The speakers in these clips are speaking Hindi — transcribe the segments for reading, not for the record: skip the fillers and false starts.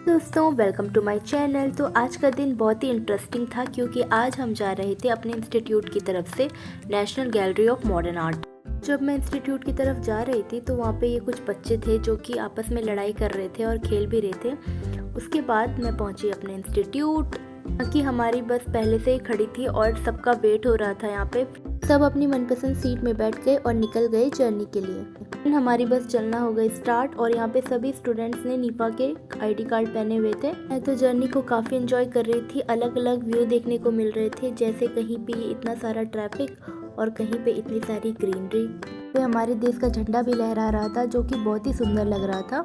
दोस्तों वेलकम टू माय चैनल। तो आज का दिन बहुत ही इंटरेस्टिंग था क्योंकि आज हम जा रहे थे अपने इंस्टीट्यूट की तरफ से national gallery of modern art. जब मैं इंस्टीट्यूट की तरफ जा रही थी तो वहाँ पे ये कुछ बच्चे थे जो कि आपस में लड़ाई कर रहे थे और खेल भी रहे थे। उसके बाद मैं पहुँची अपने इंस्टीट्यूट कि हमारी बस पहले से ही खड़ी थी और सबका वेट हो रहा था। यहाँ पे सब अपनी मनपसंद सीट में बैठ गए और निकल गए जर्नी के लिए। हमारी बस चलना हो गई स्टार्ट और यहाँ पे सभी स्टूडेंट्स ने नीपा के आईडी कार्ड पहने हुए थे। मैं तो जर्नी को काफ़ी एंजॉय कर रही थी। अलग अलग व्यू देखने को मिल रहे थे, जैसे कहीं पे इतना सारा ट्रैफिक और कहीं पे इतनी सारी ग्रीनरी। पे हमारे देश का झंडा भी लहरा रहा था जो कि बहुत ही सुंदर लग रहा था।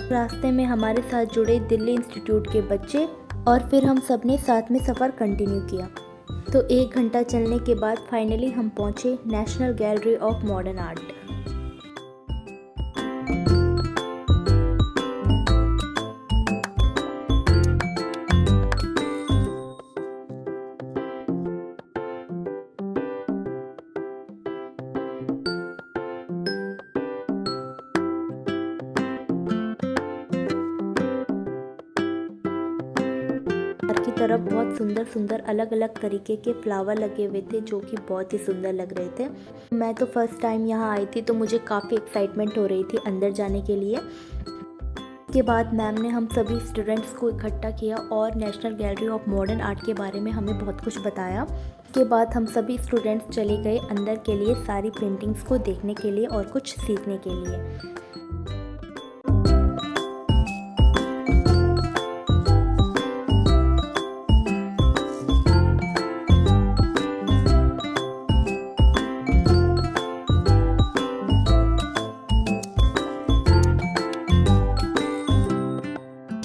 रास्ते में हमारे साथ जुड़े दिल्ली इंस्टीट्यूट के बच्चे और फिर हम सब ने साथ में सफ़र कंटिन्यू किया। तो 1 घंटा चलने के बाद फाइनली हम पहुंचे national gallery of modern art. की तरफ बहुत सुंदर सुंदर अलग अलग तरीके के फ्लावर लगे हुए थे जो कि बहुत ही सुंदर लग रहे थे। मैं तो फर्स्ट टाइम यहाँ आई थी तो मुझे काफ़ी एक्साइटमेंट हो रही थी अंदर जाने के लिए। के बाद मैम ने हम सभी स्टूडेंट्स को इकट्ठा किया और national gallery of modern art के बारे में हमें बहुत कुछ बताया। के बाद हम सभी स्टूडेंट्स चले गए अंदर के लिए सारी पेंटिंग्स को देखने के लिए और कुछ सीखने के लिए।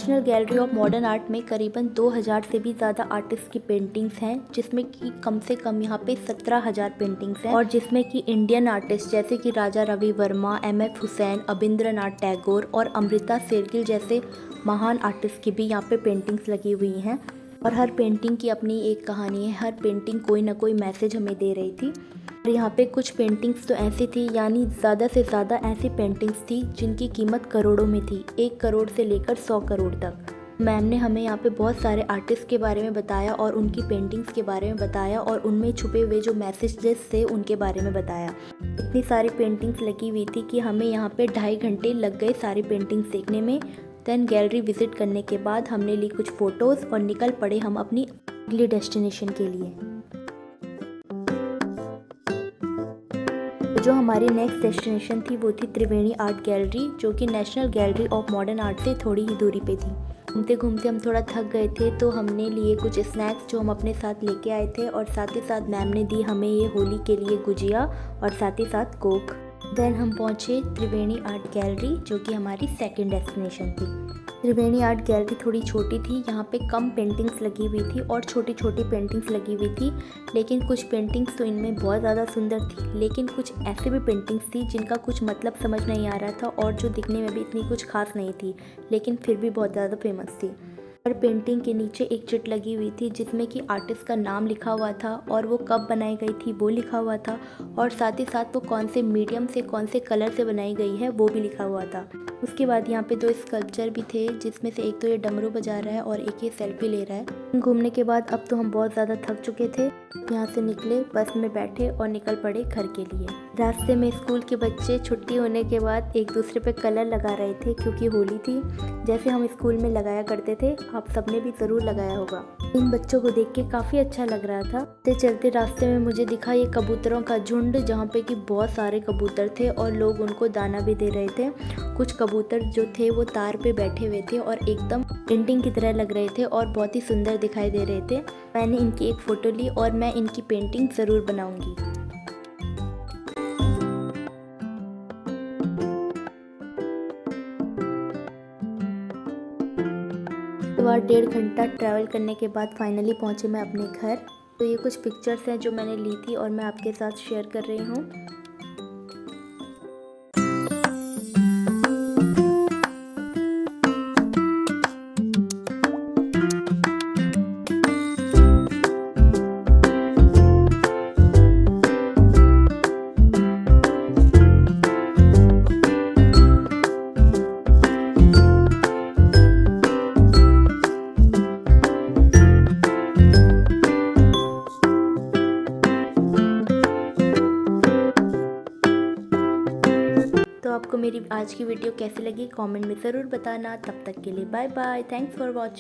National gallery of modern art में करीबन 2000 से भी ज़्यादा आर्टिस्ट की पेंटिंग्स हैं, जिसमें कि कम से कम यहाँ पे 17,000 पेंटिंग्स हैं और जिसमें कि इंडियन आर्टिस्ट जैसे कि राजा रवि वर्मा, एम.एफ. हुसैन, अबिंद्रनाथ टैगोर और अमृता शेरगिल जैसे महान आर्टिस्ट की भी यहाँ पे पेंटिंग्स लगी हुई हैं। और हर पेंटिंग की अपनी एक कहानी है, हर पेंटिंग कोई ना कोई मैसेज हमें दे रही थी। और यहाँ पे कुछ पेंटिंग्स तो ऐसी थी, यानी ज़्यादा से ज़्यादा ऐसी पेंटिंग्स थी जिनकी कीमत करोड़ों में थी, 1 करोड़ से लेकर 100 करोड़ तक। मैम ने हमें यहाँ पे बहुत सारे आर्टिस्ट के बारे में बताया और उनकी पेंटिंग्स के बारे में बताया और उनमें छुपे हुए जो मैसेजेस थे उनके बारे में बताया। इतनी सारी पेंटिंग्स लगी हुई थी कि हमें यहाँ पे 2.5 घंटे लग गए सारी पेंटिंग्स देखने में। देन गैलरी विजिट करने के बाद हमने ली कुछ फ़ोटोज़ और निकल पड़े हम अपनी अगली डेस्टिनेशन के लिए। जो हमारी नेक्स्ट डेस्टिनेशन थी वो थी त्रिवेणी आर्ट गैलरी, जो कि national gallery of modern art से थोड़ी ही दूरी पे थी। घूमते घूमते हम थोड़ा थक गए थे तो हमने लिए कुछ स्नैक्स जो हम अपने साथ लेके आए थे और साथ ही साथ मैम ने दी हमें ये होली के लिए गुजिया और साथ ही साथ कोक। देन हम पहुँचे त्रिवेणी आर्ट गैलरी, जो कि हमारी सेकेंड डेस्टिनेशन थी। त्रिवेणी आर्ट गैलरी थोड़ी छोटी थी, यहाँ पे कम पेंटिंग्स लगी हुई थी और छोटी छोटी पेंटिंग्स लगी हुई थी, लेकिन कुछ पेंटिंग्स तो इनमें बहुत ज़्यादा सुंदर थी, लेकिन कुछ ऐसे भी पेंटिंग्स थी जिनका कुछ मतलब समझ नहीं आ रहा था और जो दिखने में भी इतनी कुछ खास नहीं थी, लेकिन फिर भी बहुत ज़्यादा फेमस थी। और पेंटिंग के नीचे एक चिट लगी हुई थी जिसमें कि आर्टिस्ट का नाम लिखा हुआ था और वो कब बनाई गई थी वो लिखा हुआ था और साथ ही साथ वो कौन से मीडियम से कौन से कलर से बनाई गई है वो भी लिखा हुआ था। उसके बाद यहाँ पे 2 स्कल्पचर भी थे, जिसमें से एक तो ये डमरू बजा रहा है और एक ये सेल्फी ले रहा है। घूमने के बाद अब तो हम बहुत ज़्यादा थक चुके थे, यहाँ से निकले, बस में बैठे और निकल पड़े घर के लिए। रास्ते में स्कूल के बच्चे छुट्टी होने के बाद एक दूसरे पे कलर लगा रहे थे क्योंकि होली थी, जैसे हम स्कूल में लगाया करते थे। आप सबने भी ज़रूर लगाया होगा। इन बच्चों को देख के काफ़ी अच्छा लग रहा था। चलते रास्ते में मुझे दिखा ये कबूतरों का झुंड, जहाँ पे कि बहुत सारे कबूतर थे और लोग उनको दाना भी दे रहे थे। कुछ कबूतर जो थे वो तार पे बैठे हुए थे और एकदम पेंटिंग की तरह लग रहे थे और बहुत ही सुंदर दिखाई दे रहे थे। मैंने इनकी एक फ़ोटो ली और मैं इनकी पेंटिंग ज़रूर बनाऊंगी। बार 1.5 घंटा ट्रैवल करने के बाद फाइनली पहुंचे मैं अपने घर। तो ये कुछ पिक्चर्स हैं जो मैंने ली थी और मैं आपके साथ शेयर कर रही हूँ। तो आपको मेरी आज की वीडियो कैसी लगी कमेंट में ज़रूर बताना। तब तक के लिए bye bye, thanks for watching.